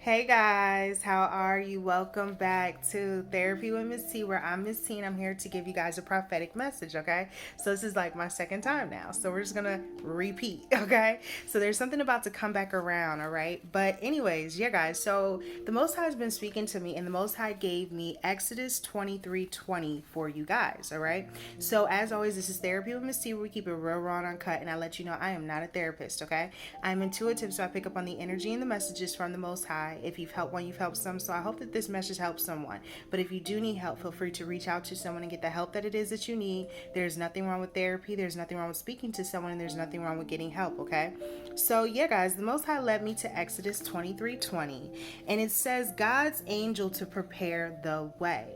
Hey guys, how are you? Welcome back to Therapy with Miss T, where I'm Miss T and I'm here to give you guys a prophetic message, okay? So this is like my second time now. So we're just gonna repeat, okay? So there's something about to come back around, all right? But anyways, yeah guys, so the Most High has been speaking to me and the Most High gave me Exodus 23:20 for you guys, all right? So as always, this is Therapy with Miss T, where we keep it real raw and uncut, and I let you know I am not a therapist, okay? I'm intuitive, so I pick up on the energy and the messages from the Most High. If you've helped one, you've helped some. So I hope that this message helps someone. But if you do need help, feel free to reach out to someone and get the help that it is that you need. There's nothing wrong with therapy. There's nothing wrong with speaking to someone, and there's nothing wrong with getting help, okay? So yeah, guys, the Most High led me to Exodus 23:20, and it says, God's angel to prepare the way.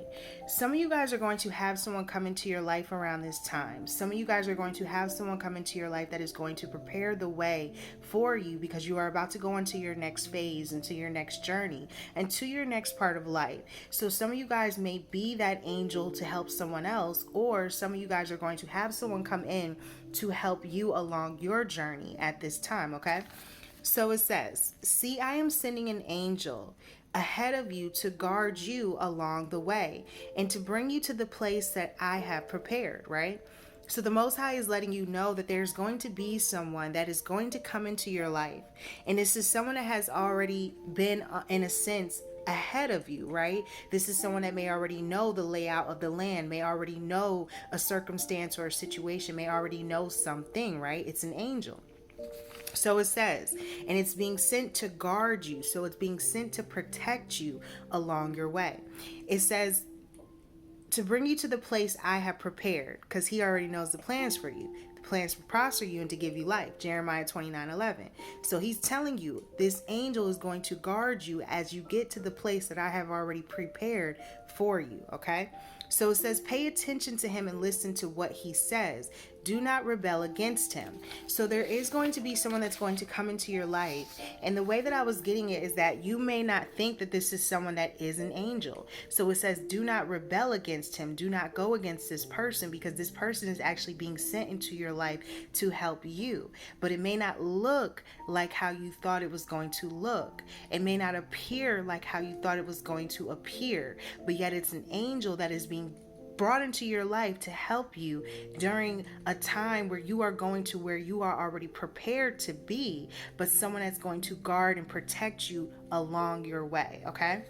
Some of you guys are going to have someone come into your life around this time. Some of you guys are going to have someone come into your life that is going to prepare the way for you because you are about to go into your next phase, into your next journey, and to your next part of life. So some of you guys may be that angel to help someone else, or some of you guys are going to have someone come in to help you along your journey at this time, okay? So it says, see, I am sending an angel ahead of you to guard you along the way and to bring you to the place that I have prepared, right? So the Most High is letting you know that there's going to be someone that is going to come into your life. And this is someone that has already been, in a sense, ahead of you, right? This is someone that may already know the layout of the land, may already know a circumstance or a situation, may already know something, right? It's an angel. So it says, and it's being sent to guard you. So it's being sent to protect you along your way. It says, to bring you to the place I have prepared, because he already knows the plans for you. The plans to prosper you and to give you life. Jeremiah 29:11. So he's telling you this angel is going to guard you as you get to the place that I have already prepared for you, okay? So it says, pay attention to him and listen to what he says. Do not rebel against him. So there is going to be someone that's going to come into your life. And the way that I was getting it is that you may not think that this is someone that is an angel. So it says, do not rebel against him. Do not go against this person, because this person is actually being sent into your life to help you. But it may not look like how you thought it was going to look. It may not appear like how you thought it was going to appear. But yet it's an angel that is being brought into your life to help you during a time where you are going to where you are already prepared to be, but someone that's going to guard and protect you along your way, okay?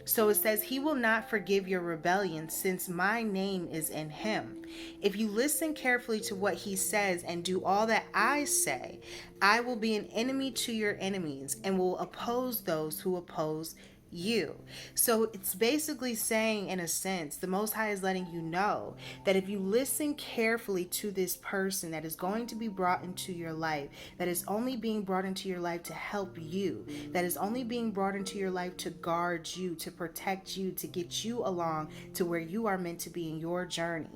So it says, he will not forgive your rebellion since my name is in him. If you listen carefully to what he says and do all that I say, I will be an enemy to your enemies and will oppose those who oppose you. So it's basically saying, in a sense, the Most High is letting you know that if you listen carefully to this person that is going to be brought into your life, that is only being brought into your life to help you, that is only being brought into your life to guard you, to protect you, to get you along to where you are meant to be in your journey.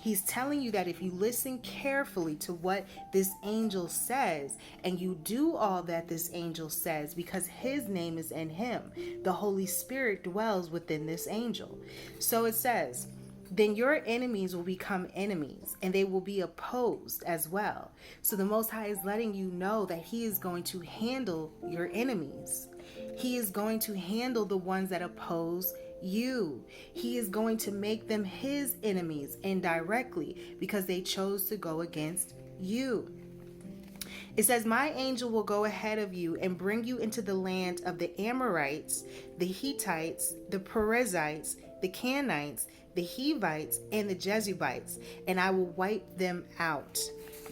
He's telling you that if you listen carefully to what this angel says and you do all that this angel says, because his name is in him, the Holy Spirit dwells within this angel. So it says, then your enemies will become enemies and they will be opposed as well. So the Most High is letting you know that he is going to handle your enemies. He is going to handle the ones that oppose you. He is going to make them his enemies indirectly because they chose to go against you. It says, my angel will go ahead of you and bring you into the land of the Amorites, the Hittites, the Perizzites, the Canaanites, the Hivites, and the Jebusites, and I will wipe them out.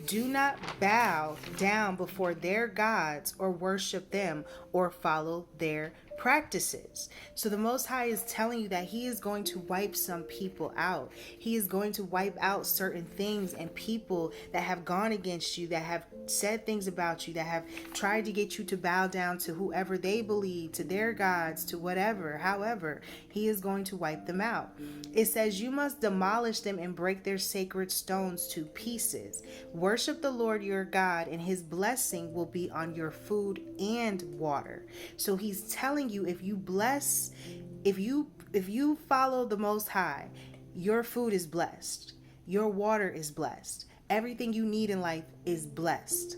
Do not bow down before their gods or worship them or follow their practices. So the Most High is telling you that he is going to wipe some people out. He is going to wipe out certain things and people that have gone against you, that have said things about you, that have tried to get you to bow down to whoever they believe, to their gods, to whatever. However, he is going to wipe them out. It says, you must demolish them and break their sacred stones to pieces. Worship the Lord your God, and his blessing will be on your food and water. So he's telling you, if you bless, if you follow the Most High, your food is blessed. Your water is blessed. Everything you need in life is blessed.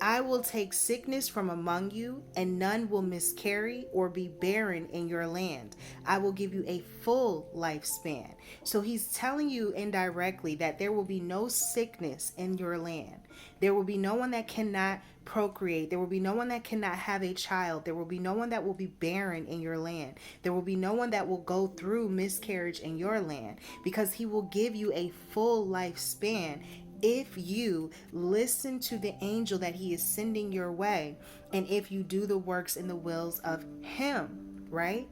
I will take sickness from among you, and none will miscarry or be barren in your land. I will give you a full lifespan. So he's telling you indirectly that there will be no sickness in your land. There will be no one that cannot procreate. There will be no one that cannot have a child. There will be no one that will be barren in your land. There will be no one that will go through miscarriage in your land, because he will give you a full lifespan if you listen to the angel that he is sending your way, and if you do the works and the wills of him, right?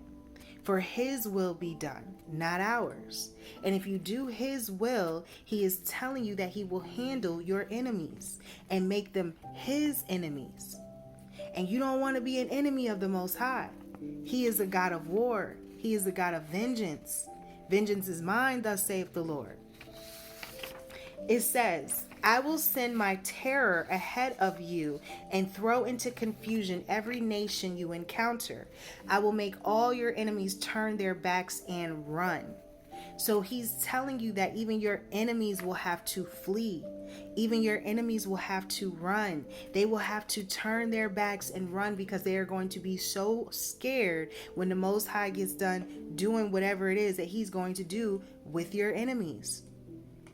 For his will be done, not ours. And if you do his will, he is telling you that he will handle your enemies and make them his enemies. And you don't want to be an enemy of the Most High. He is a God of war. He is a God of vengeance. Vengeance is mine, thus saith the Lord. It says, I will send my terror ahead of you and throw into confusion every nation you encounter. I will make all your enemies turn their backs and run. So he's telling you that even your enemies will have to flee. Even your enemies will have to run. They will have to turn their backs and run, because they are going to be so scared when the Most High gets done doing whatever it is that he's going to do with your enemies,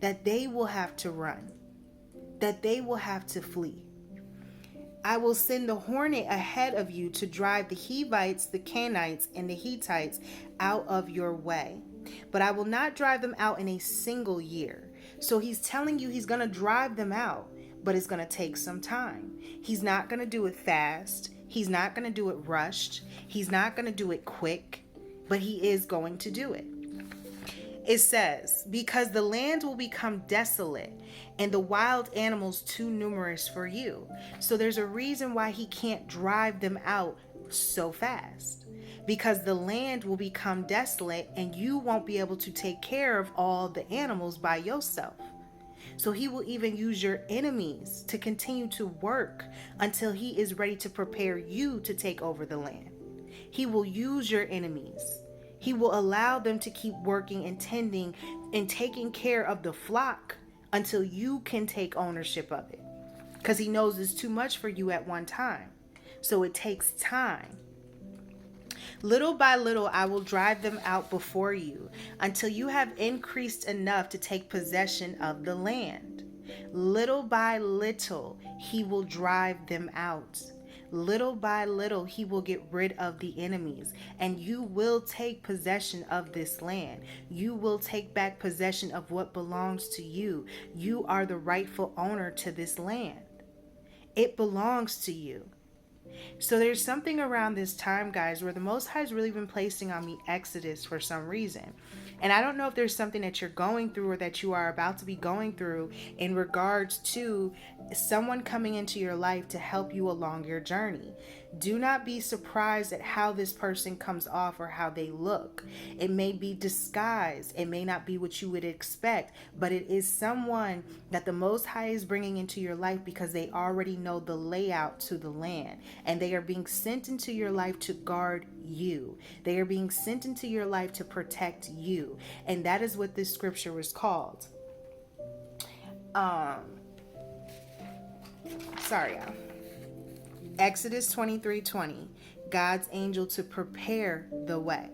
that they will have to run, that they will have to flee. I will send the hornet ahead of you to drive the Hivites, the Canaanites, and the Hittites out of your way. But I will not drive them out in a single year. So he's telling you he's going to drive them out, but it's going to take some time. He's not going to do it fast. He's not going to do it rushed. He's not going to do it quick, but he is going to do it. It says, because the land will become desolate and the wild animals too numerous for you. So there's a reason why he can't drive them out so fast, because the land will become desolate and you won't be able to take care of all the animals by yourself. So he will even use your enemies to continue to work until he is ready to prepare you to take over the land. He will use your enemies. He will allow them to keep working and tending and taking care of the flock until you can take ownership of it, because he knows it's too much for you at one time. So it takes time. Little by little, I will drive them out before you until you have increased enough to take possession of the land. Little by little, he will drive them out. Little by little, he will get rid of the enemies, and you will take possession of this land. You will take back possession of what belongs to you. You are the rightful owner to this land. It belongs to you. So there's something around this time, guys, where the Most High has really been placing on me Exodus for some reason. And I don't know if there's something that you're going through or that you are about to be going through in regards to someone coming into your life to help you along your journey. Do not be surprised at how this person comes off or how they look. It may be disguised. It may not be what you would expect, but it is someone that the Most High is bringing into your life because they already know the layout to the land, and they are being sent into your life to guard you. They are being sent into your life to protect you, and that is what this scripture was called. Exodus 23:20, God's angel to prepare the way.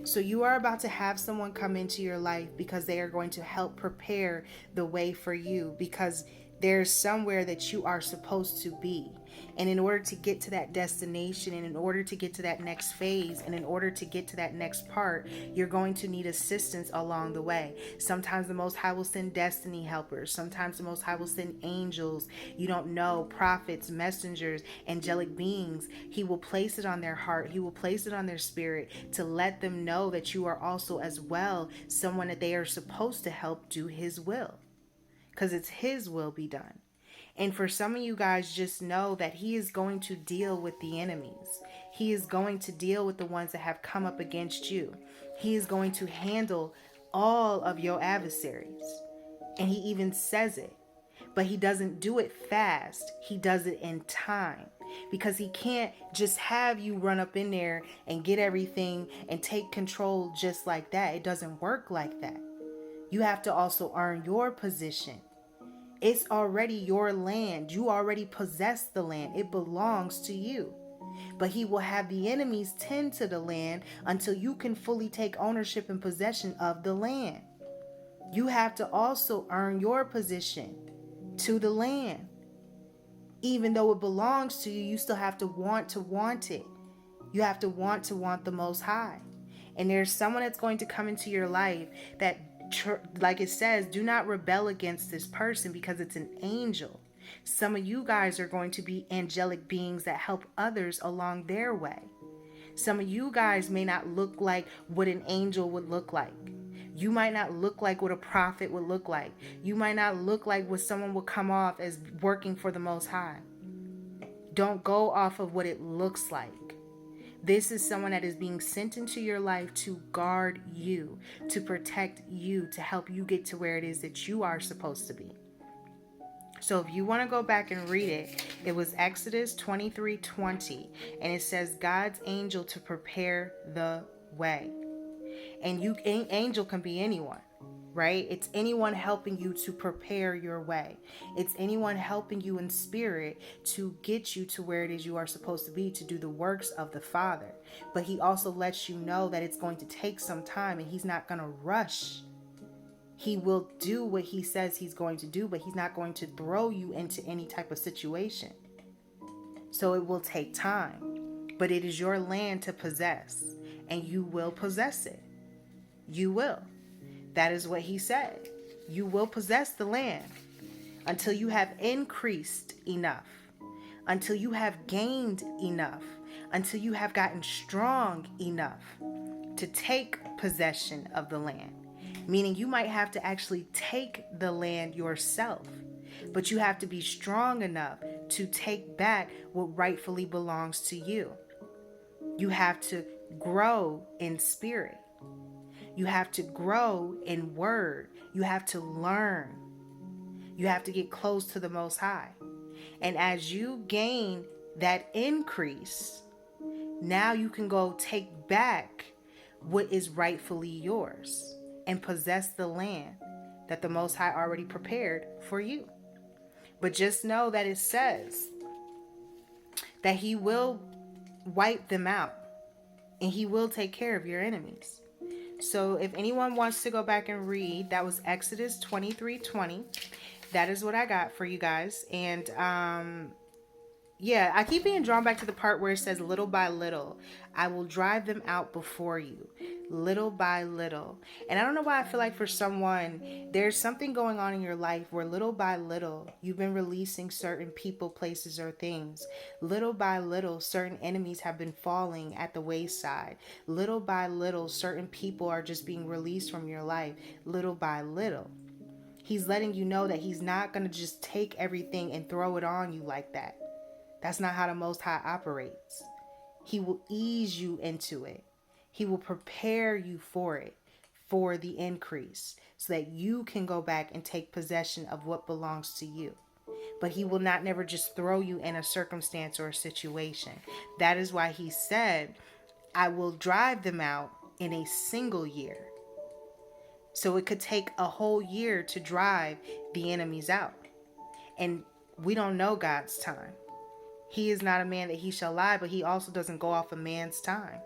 So you are about to have someone come into your life because they are going to help prepare the way for you, because there's somewhere that you are supposed to be. And in order to get to that destination, and in order to get to that next phase, and in order to get to that next part, you're going to need assistance along the way. Sometimes the Most High will send destiny helpers. Sometimes the Most High will send angels. You don't know, prophets, messengers, angelic beings. He will place it on their heart. He will place it on their spirit to let them know that you are also as well someone that they are supposed to help do his will, because it's his will be done. And for some of you guys, just know that he is going to deal with the enemies. He is going to deal with the ones that have come up against you. He is going to handle all of your adversaries. And he even says it. But he doesn't do it fast. He does it in time. Because he can't just have you run up in there and get everything and take control just like that. It doesn't work like that. You have to also earn your position. It's already your land. You already possess the land. It belongs to you. But he will have the enemies tend to the land until you can fully take ownership and possession of the land. You have to also earn your position to the land. Even though it belongs to you, you still have to want it. You have to want the Most High. And there's someone that's going to come into your life that, like it says, do not rebel against this person because it's an angel. Some of you guys are going to be angelic beings that help others along their way. Some of you guys may not look like what an angel would look like. You might not look like what a prophet would look like. You might not look like what someone would come off as working for the Most High. Don't go off of what it looks like. This is someone that is being sent into your life to guard you, to protect you, to help you get to where it is that you are supposed to be. So if you want to go back and read it, it was Exodus 23:20, and it says God's angel to prepare the way. And angel can be anyone, right? It's anyone helping you to prepare your way. It's anyone helping you in spirit to get you to where it is you are supposed to be, to do the works of the Father. But he also lets you know that it's going to take some time, and he's not going to rush. He will do what he says he's going to do, but he's not going to throw you into any type of situation. So it will take time, but it is your land to possess, and you will possess it. You will. That is what he said. You will possess the land until you have increased enough, until you have gained enough, until you have gotten strong enough to take possession of the land. Meaning you might have to actually take the land yourself, but you have to be strong enough to take back what rightfully belongs to you. You have to grow in spirit. You have to grow in word. You have to learn. You have to get close to the Most High. And as you gain that increase, now you can go take back what is rightfully yours and possess the land that the Most High already prepared for you. But just know that it says that he will wipe them out and he will take care of your enemies. So if anyone wants to go back and read, that was Exodus 23:20. That is what I got for you guys. And yeah, I keep being drawn back to the part where it says, little by little, I will drive them out before you, little by little. And I don't know why I feel like for someone, there's something going on in your life where little by little, you've been releasing certain people, places, or things. Little by little, certain enemies have been falling at the wayside. Little by little, certain people are just being released from your life, little by little. He's letting you know that he's not going to just take everything and throw it on you like that. That's not how the Most High operates. He will ease you into it. He will prepare you for it, for the increase, so that you can go back and take possession of what belongs to you. But he will not never just throw you in a circumstance or a situation. That is why he said, I will drive them out in a single year. So it could take a whole year to drive the enemies out. And we don't know God's time. He is not a man that he shall lie, but he also doesn't go off a man's time.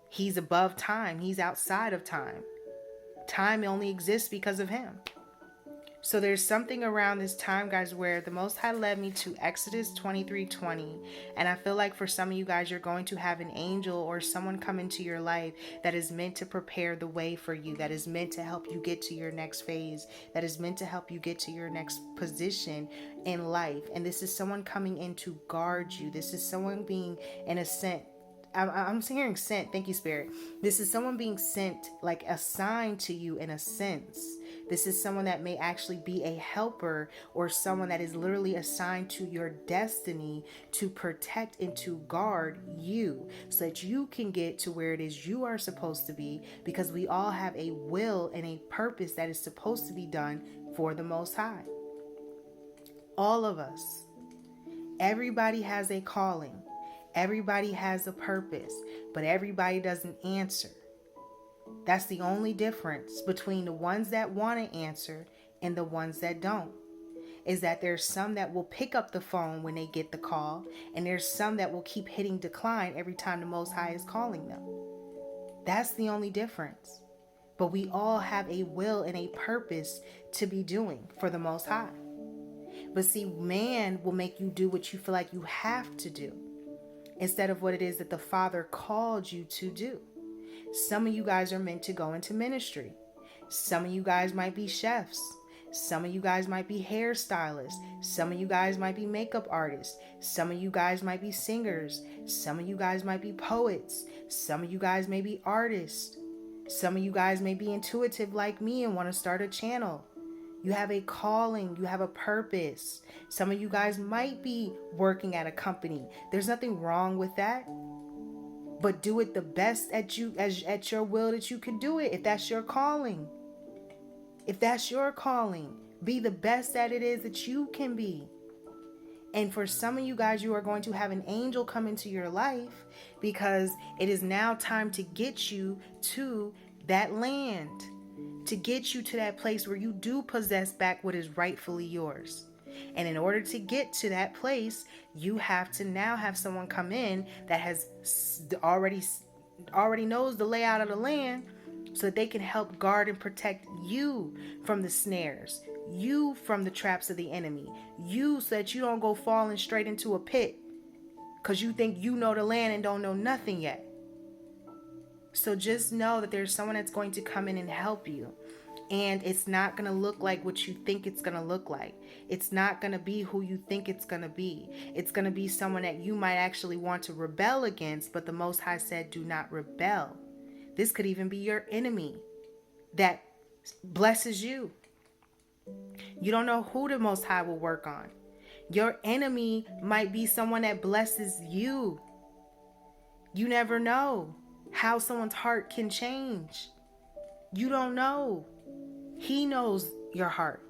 He's above time. He's outside of time. Time only exists because of him. So there's something around this time, guys, where the Most High led me to Exodus 23:20. And I feel like for some of you guys, you're going to have an angel or someone come into your life that is meant to prepare the way for you, that is meant to help you get to your next phase, that is meant to help you get to your next position in life. And this is someone coming in to guard you. This is someone being, in a sense, I'm hearing sent. Thank you, Spirit. This is someone being sent, like assigned to you in a sense. This is someone that may actually be a helper or someone that is literally assigned to your destiny to protect and to guard you so that you can get to where it is you are supposed to be, because we all have a will and a purpose that is supposed to be done for the Most High. All of us. Everybody has a calling. Everybody has a purpose, but everybody doesn't answer. That's the only difference between the ones that want to answer and the ones that don't. is that there's some that will pick up the phone when they get the call, and there's some that will keep hitting decline every time the Most High is calling them. That's the only difference. But we all have a will and a purpose to be doing for the Most High. But see, man will make you do what you feel like you have to do instead of what it is that the Father called you to do. Some of you guys are meant to go into ministry. Some of you guys might be chefs. Some of you guys might be hairstylists. Some of you guys might be makeup artists. Some of you guys might be singers. Some of you guys might be poets. Some of you guys may be artists. Some of you guys may be intuitive like me and want to start a channel. You have a calling. You have a purpose. Some of you guys might be working at a company. There's nothing wrong with that. But do it the best at your will that you can do it. If that's your calling. If that's your calling, be the best that it is that you can be. And for some of you guys, you are going to have an angel come into your life because it is now time to get you to that land, to get you to that place where you do possess back what is rightfully yours. And in order to get to that place, you have to now have someone come in that has already knows the layout of the land, so that they can help guard and protect you from the snares, you from the traps of the enemy, you so that you don't go falling straight into a pit because you think you know the land and don't know nothing yet. So just know that there's someone that's going to come in and help you. And it's not going to look like what you think it's going to look like. It's not going to be who you think it's going to be. It's going to be someone that you might actually want to rebel against, but the Most High said, do not rebel. This could even be your enemy that blesses you. You don't know who the Most High will work on. Your enemy might be someone that blesses you. You never know how someone's heart can change. You don't know. He knows your heart.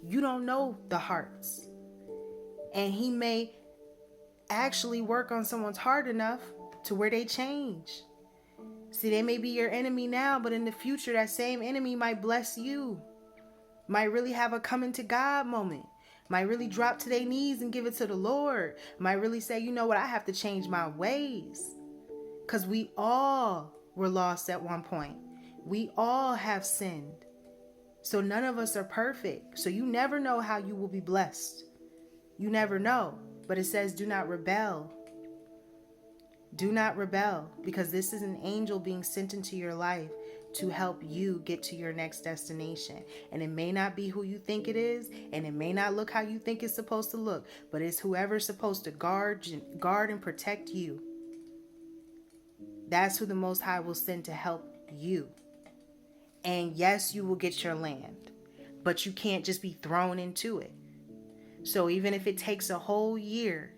You don't know the hearts. And he may actually work on someone's heart enough to where they change. See, they may be your enemy now, but in the future, that same enemy might bless you. Might really have a coming to God moment. Might really drop to their knees and give it to the Lord. Might really say, you know what, I have to change my ways. Because we all were lost at one point. We all have sinned. So none of us are perfect. So you never know how you will be blessed. You never know. But it says, do not rebel. Do not rebel, because this is an angel being sent into your life to help you get to your next destination. And it may not be who you think it is, and it may not look how you think it's supposed to look, but it's whoever's supposed to guard and protect you. That's who the Most High will send to help you. And yes, you will get your land, but you can't just be thrown into it. So even if it takes a whole year,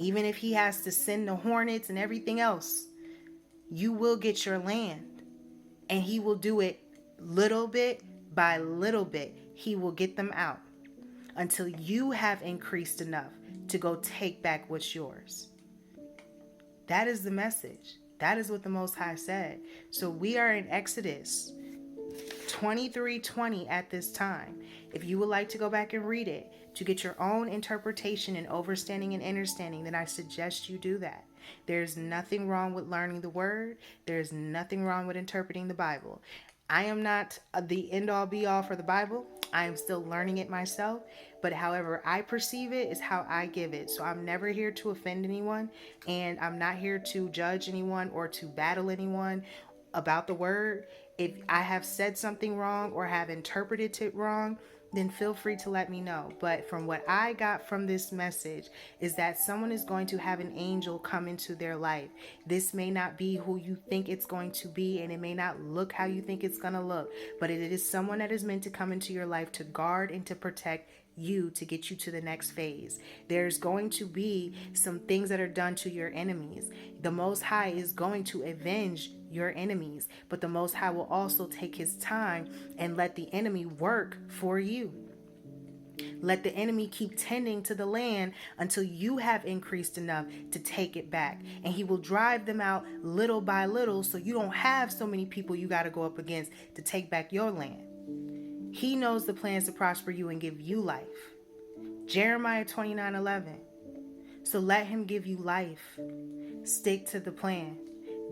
even if he has to send the hornets and everything else, you will get your land. And he will do it little bit by little bit. He will get them out until you have increased enough to go take back what's yours. That is the message. That is what the Most High said. So we are in Exodus 23:20 at this time. If you would like to go back and read it to get your own interpretation and overstanding and understanding, then I suggest you do that. There's nothing wrong with learning the word. There's nothing wrong with interpreting the Bible. I am not the end all be all for the Bible. I am still learning it myself, but however I perceive it is how I give it. So I'm never here to offend anyone, and I'm not here to judge anyone or to battle anyone about the word. If I have said something wrong or have interpreted it wrong, then feel free to let me know. But from what I got from this message is that someone is going to have an angel come into their life. This may not be who you think it's going to be, and it may not look how you think it's going to look, but it is someone that is meant to come into your life to guard and to protect you, to get you to the next phase. There's going to be some things that are done to your enemies. The Most High is going to avenge your enemies, but the Most High will also take his time and let the enemy work for you. Let the enemy keep tending to the land until you have increased enough to take it back. And he will drive them out little by little, so you don't have so many people you got to go up against to take back your land. He knows the plans to prosper you and give you life. Jeremiah 29:11. So let him give you life. Stick to the plan.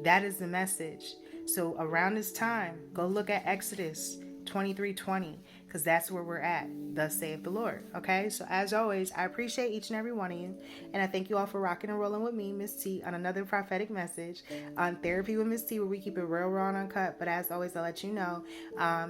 That is the message. So around this time, go look at Exodus 23:20, because that's where we're at. Thus saith the Lord. Okay, so as always, I appreciate each and every one of you, and I thank you all for rocking and rolling with me, Miss T, on another prophetic message on Therapy with Miss T, where we keep it real, raw, and uncut. But as always, I'll let you know,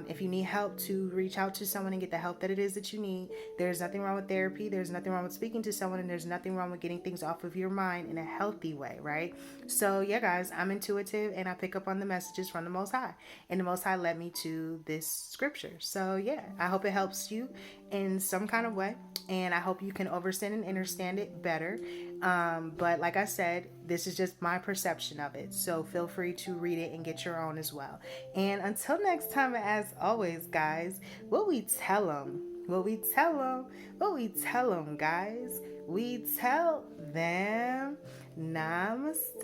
if you need help, to reach out to someone and get the help that it is that you need. There's nothing wrong with therapy. There's nothing wrong with speaking to someone, and there's nothing wrong with getting things off of your mind in a healthy way, right? So yeah, guys, I'm intuitive, and I pick up on the messages from the Most High, and the Most High led me to this scripture. So yeah, I hope it helps you in some kind of way, and I hope you can understand and understand it better. But like I said, this is just my perception of it, so feel free to read it and get your own as well. And until next time, as always, guys, what we tell them, guys, we tell them namaste.